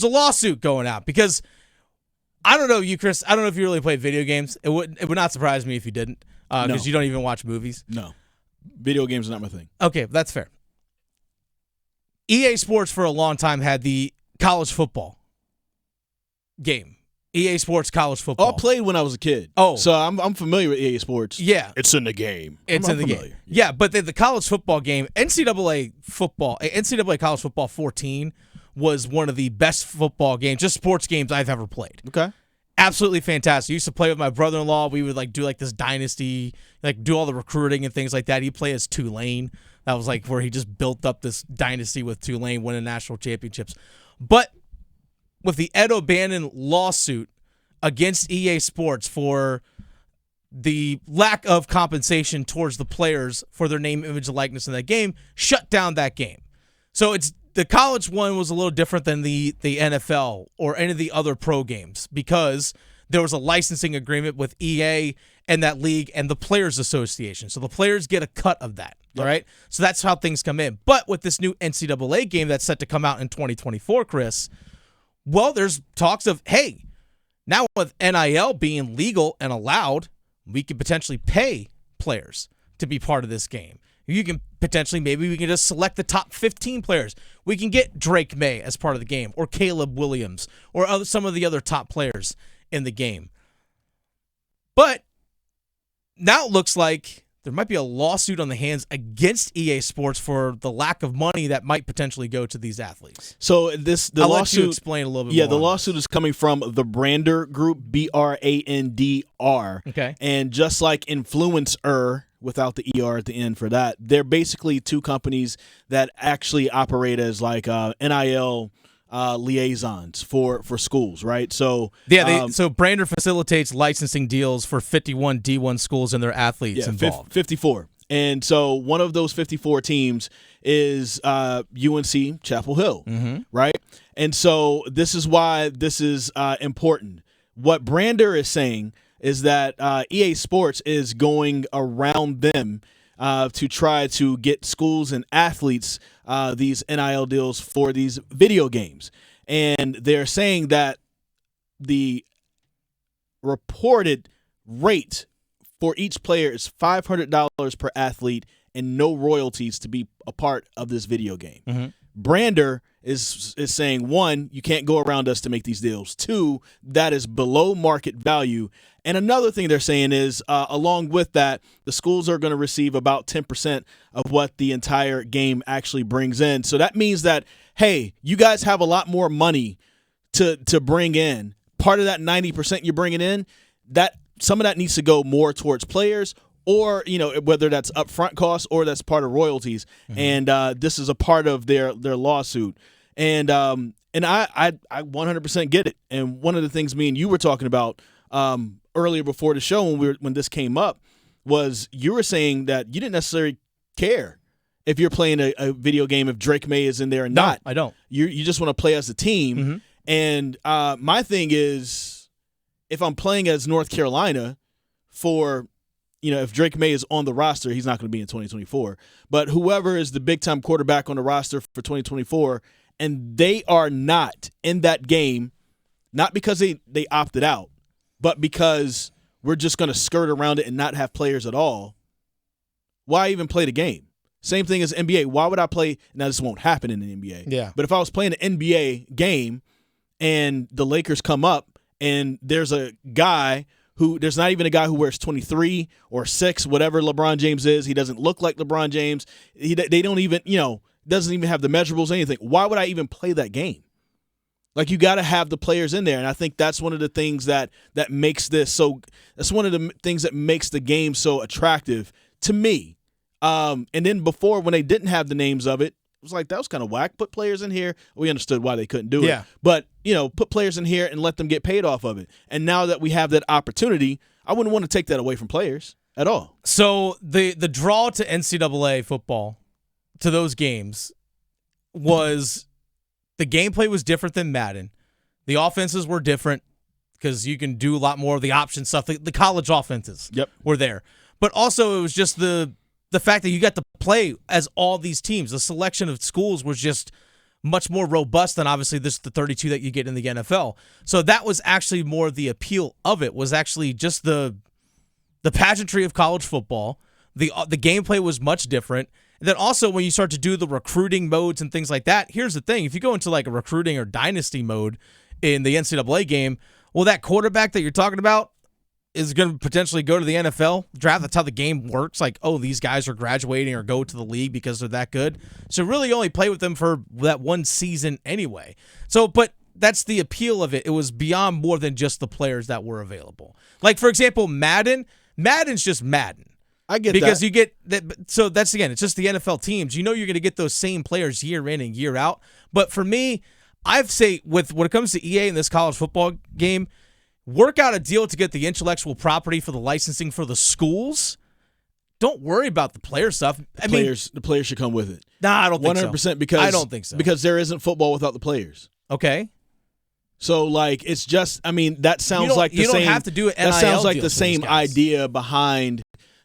a lawsuit going out because I don't know you, Chris. I don't know if you really played video games. It would not surprise me if you didn't because you don't even watch movies. No. Video games are not my thing. Okay, that's fair. EA Sports for a long time had the college football game. EA Sports College Football. Oh, I played when I was a kid. Oh. So I'm familiar with EA Sports. Yeah. It's in the game. It's in the game. Yeah, but the college football game, NCAA College Football 14 was one of the best football games, just sports games I've ever played. Okay. Absolutely fantastic. I used to play with my brother-in-law. We would do this dynasty, do all the recruiting and things like that. He'd play as Tulane. That was where he just built up this dynasty with Tulane, winning national championships. But with the Ed O'Bannon lawsuit against EA Sports for the lack of compensation towards the players for their name, image, and likeness in that game, shut down that game. So the college one was a little different than the NFL or any of the other pro games because there was a licensing agreement with EA and that league and the Players Association. So the players get a cut of that, all right? So that's how things come in. But with this new NCAA game that's set to come out in 2024, Chris, well, there's talks of, hey, now with NIL being legal and allowed, we could potentially pay players to be part of this game. You can maybe we can just select the top 15 players. We can get Drake May as part of the game or Caleb Williams or some of the other top players in the game. But now it looks like there might be a lawsuit on the hands against EA Sports for the lack of money that might potentially go to these athletes. So I'll lawsuit, let you explain a little bit more. Yeah, the lawsuit is coming from the Brandr Group, BRANDR. Okay. And just like influencer, without the ER at the end for that, they're basically two companies that actually operate as NIL liaisons for schools, right? So so Brandr facilitates licensing deals for 51 D1 schools and their athletes involved. 54. And so one of those 54 teams is UNC Chapel Hill, right? And so this is why this is important. What Brandr is saying is that EA Sports is going around them to try to get schools and athletes these NIL deals for these video games. And they're saying that the reported rate for each player is $500 per athlete and no royalties to be a part of this video game. Brandr is saying, one, you can't go around us to make these deals. Two, that is below market value. And another thing they're saying is, along with that, the schools are going to receive about 10% of what the entire game actually brings in. So that means that, hey, you guys have a lot more money to bring in. Part of that 90% you're bringing in, that some of that needs to go more towards players, or whether that's upfront costs or that's part of royalties. And this is a part of their lawsuit. And I 100% get it. And one of the things me and you were talking about earlier before the show when this came up was you were saying that you didn't necessarily care if you're playing a video game if Drake May is in there or not. I don't. You just want to play as a team. And my thing is, if I'm playing as North Carolina for – if Drake May is on the roster, he's not going to be in 2024. But whoever is the big-time quarterback on the roster for 2024, and they are not in that game, not because they opted out, but because we're just going to skirt around it and not have players at all, why even play the game? Same thing as NBA. Why would I play – now, this won't happen in the NBA. Yeah. But if I was playing an NBA game and the Lakers come up and there's a guy – there's not even a guy who wears 23 or 6, whatever LeBron James is. He doesn't look like LeBron James. They don't even, doesn't even have the measurables, anything. Why would I even play that game? You got to have the players in there. And I think that's one of the things that makes this so – that's one of the things that makes the game so attractive to me. And then before, when they didn't have the names of it, it was that was kind of whack. Put players in here. We understood why they couldn't do it. But, put players in here and let them get paid off of it. And now that we have that opportunity, I wouldn't want to take that away from players at all. So the draw to NCAA football, to those games, was the gameplay was different than Madden. The offenses were different because you can do a lot more of the option stuff. The college offenses were there. But also it was just the fact that you got to play as all these teams. The selection of schools was just much more robust than obviously the 32 that you get in the NFL. So that was actually more the appeal of it, was actually just the pageantry of college football. The gameplay was much different. And then also when you start to do the recruiting modes and things like that, here's the thing. If you go into like a recruiting or dynasty mode in the NCAA game, well, that quarterback that you're talking about is going to potentially go to the NFL draft. That's how the game works. Like, oh, these guys are graduating or go to the league because they're that good. So really only play with them for that one season anyway. So, but that's the appeal of it. It was beyond more than just the players that were available. Like, for example, Madden's just Madden. I get because that. you get that. So that's, again, it's just the NFL teams. You know you're going to get those same players year in and year out. But for me, I'd say when it comes to EA in this college football game, work out a deal to get the intellectual property for the licensing for the schools. Don't worry about the player stuff. The players should come with it. Nah, I don't think so. 100% because I don't think so. Because there isn't football without the players. Okay. So, like, it's just, I mean, that sounds like the same. You don't have to do an NIL That sounds like deal the same idea behind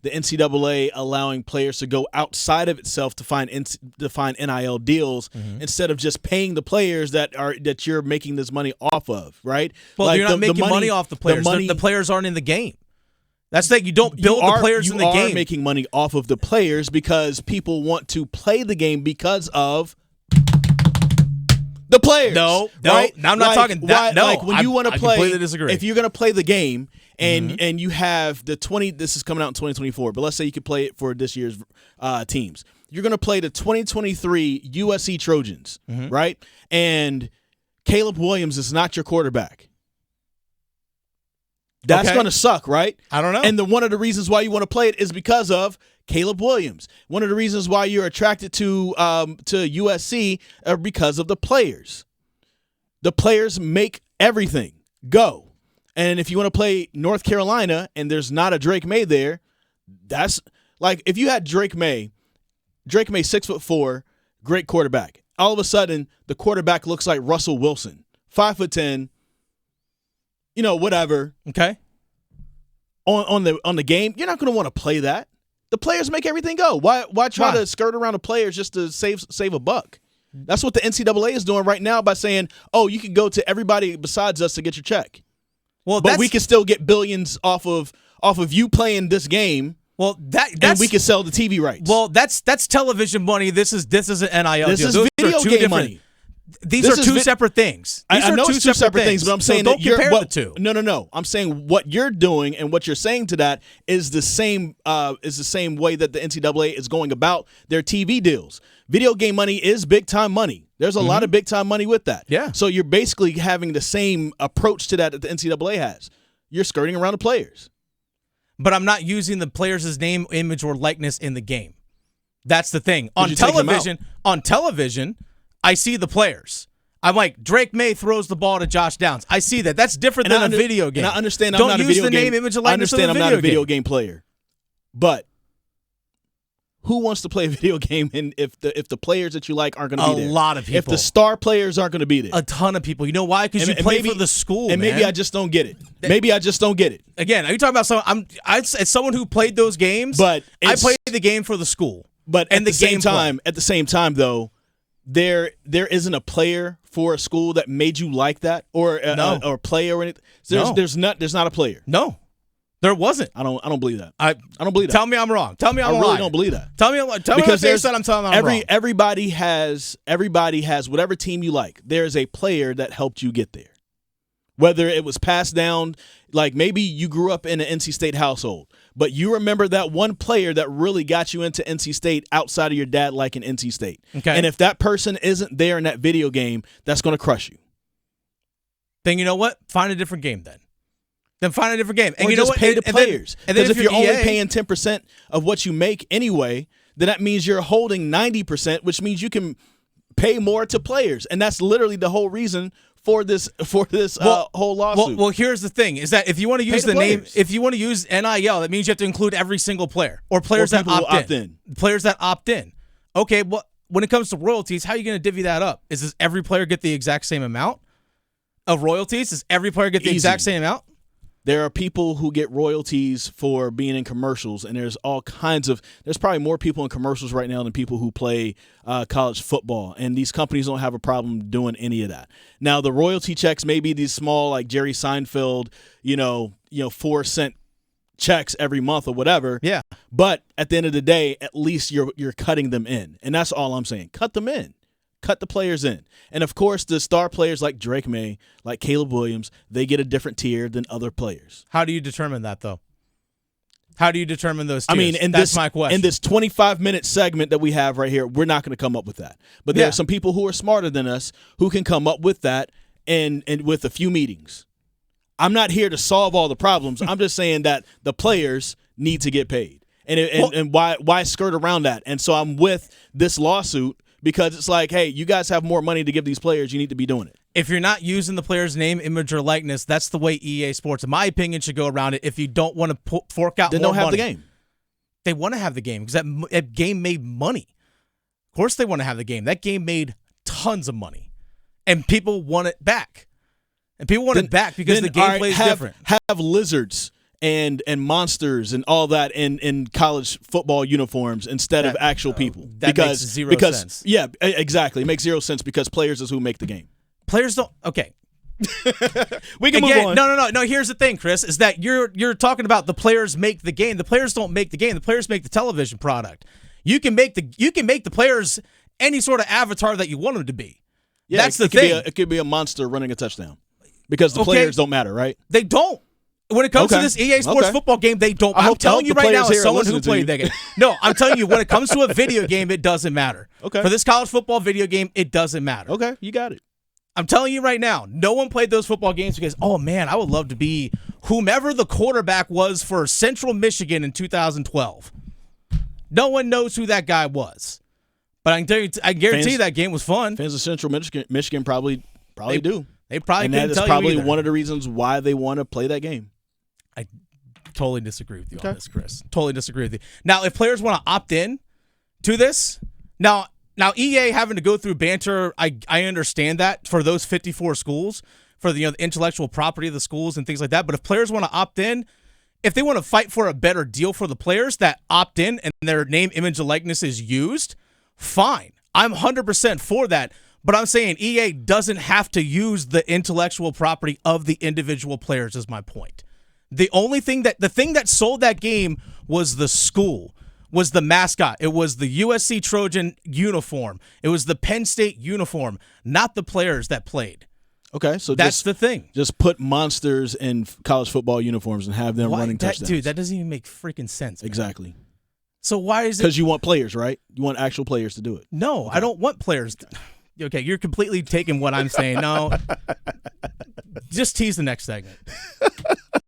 the NCAA allowing players to go outside of itself to find NIL deals instead of just paying the players that you're making this money off of, right? Well, like you're not making money off the players. The players aren't in the game. That's the thing. You don't build the players in the game. You are making money off of the players because people want to play the game because of the players. No, right? I'm not talking that. No, like when you want to play, completely disagree. If you're going to play the game and you have the 20, this is coming out in 2024, but let's say you could play it for this year's teams. You're going to play the 2023 USC Trojans, right? And Caleb Williams is not your quarterback. That's going to suck, right? I don't know. And one of the reasons why you want to play it is because of Caleb Williams. One of the reasons why you're attracted to USC are because of the players. The players make everything go. And if you want to play North Carolina and there's not a Drake May there, that's like if you had Drake May 6'4", great quarterback. All of a sudden, the quarterback looks like Russell Wilson, 5'10", whatever. Okay. On the game, you're not going to want to play that. The players make everything go. Why try to skirt around the players just to save a buck? That's what the NCAA is doing right now by saying, "Oh, you can go to everybody besides us to get your check." Well, but we can still get billions off of you playing this game. Well, and we can sell the TV rights. Well, that's television money. This is an NIL this deal. Is Those video are two game different money. These are two separate things. I know it's two separate things, but I'm saying don't compare the two. No. I'm saying what you're doing and what you're saying to that is the same way that the NCAA is going about their TV deals. Video game money is big time money. There's a lot of big time money with that. Yeah. So you're basically having the same approach to that the NCAA has. You're skirting around the players. But I'm not using the players' name, image, or likeness in the game. That's the thing. On television, I see the players. I'm like, Drake May throws the ball to Josh Downs. I see that. That's different than a video game. And I understand Don't I'm not use a video the game. name, image, and likeness I understand of I'm a not a video game game player. But who wants to play a video game if the players that you like aren't going to be there? A lot of people. If the star players aren't going to be there. A ton of people. You know why? Because you play for the school, and man. Maybe I just don't get it. Maybe I just don't get it. Again, are you talking about someone? As someone who played those games, but I played the game for the school. But at the same time, though, there isn't a player for a school that made you like that or play or anything. There's not a player. No. There wasn't. I don't believe that. I don't believe that. Tell me I'm wrong. Tell me I'm wrong. I really don't believe that. Tell me because I'm telling I'm wrong. Everybody has whatever team you like. There's a player that helped you get there. Whether it was passed down, like maybe you grew up in an NC State household, but you remember that one player that really got you into NC State outside of your dad liking NC State. Okay. And if that person isn't there in that video game, that's going to crush you. Then you know what? Find a different game then. Then find a different game. And or you know just what? Pay the players. Because if you're EA, only paying 10% of what you make anyway, then that means you're holding 90%, which means you can pay more to players. And that's literally the whole reason for this whole lawsuit. Well, here's the thing: is that if you want to use the name, if you want to use NIL, that means you have to include every single player or players that opt in. Players that opt in. Okay, well, when it comes to royalties, how are you going to divvy that up? Does every player get the exact same amount of royalties? Does every player get the exact same amount? There are people who get royalties for being in commercials, and there's probably more people in commercials right now than people who play college football, and these companies don't have a problem doing any of that. Now, the royalty checks may be these small, like Jerry Seinfeld, 4-cent checks every month or whatever. Yeah. But at the end of the day, at least you're cutting them in, and that's all I'm saying. Cut them in. Cut the players in. And, of course, the star players like Drake May, like Caleb Williams, they get a different tier than other players. How do you determine that, though? How do you determine those tiers? I mean, that's my question. In this 25-minute segment that we have right here, we're not going to come up with that. But there are some people who are smarter than us who can come up with that and with a few meetings. I'm not here to solve all the problems. I'm just saying that the players need to get paid. And why skirt around that? And so I'm with this lawsuit, because it's like, hey, you guys have more money to give these players. You need to be doing it. If you're not using the player's name, image, or likeness, that's the way EA Sports, in my opinion, should go around it. If you don't want to fork out then more don't have money, the game. They want to have the game because that game made money. Of course they want to have the game. That game made tons of money. And people want it back. And people want it back because the gameplay is different. Have lizards and monsters and all that in college football uniforms instead of actual people. That makes zero sense. Yeah, exactly. It makes zero sense because players is who make the game. Players don't. Okay. We can move on. No. Here's the thing, Chris, is that you're talking about the players make the game. The players don't make the game. The players make the television product. You can make the players any sort of avatar that you want them to be. Yeah, that's the thing. It could be a monster running a touchdown because the players don't matter, right? They don't. When it comes to this EA Sports football game, they don't. I'm telling you right now, as someone who played that game. No, I'm telling you, when it comes to a video game, it doesn't matter. Okay. For this college football video game, it doesn't matter. Okay, you got it. I'm telling you right now, no one played those football games because, oh man, I would love to be whomever the quarterback was for Central Michigan in 2012. No one knows who that guy was. But I guarantee you that game was fun. Fans of Central Michigan probably do. They probably and couldn't that is tell probably you either. one of the reasons why they want to play that game. I totally disagree with you on this, Chris. Totally disagree with you. Now, if players want to opt in to this, now EA having to go through banter, I understand that for those 54 schools, for the intellectual property of the schools and things like that. But if players want to opt in, if they want to fight for a better deal for the players that opt in and their name, image, and likeness is used, fine. I'm 100% for that. But I'm saying EA doesn't have to use the intellectual property of the individual players is my point. The thing that sold that game was the school, was the mascot. It was the USC Trojan uniform. It was the Penn State uniform, not the players that played. Okay, so that's the thing. Just put monsters in college football uniforms and have them running touchdowns. Dude, that doesn't even make freaking sense. Man. Exactly. So why is it? Because you want players, right? You want actual players to do it. No, okay. I don't want players. Okay, you're completely taking what I'm saying. No, just tease the next segment.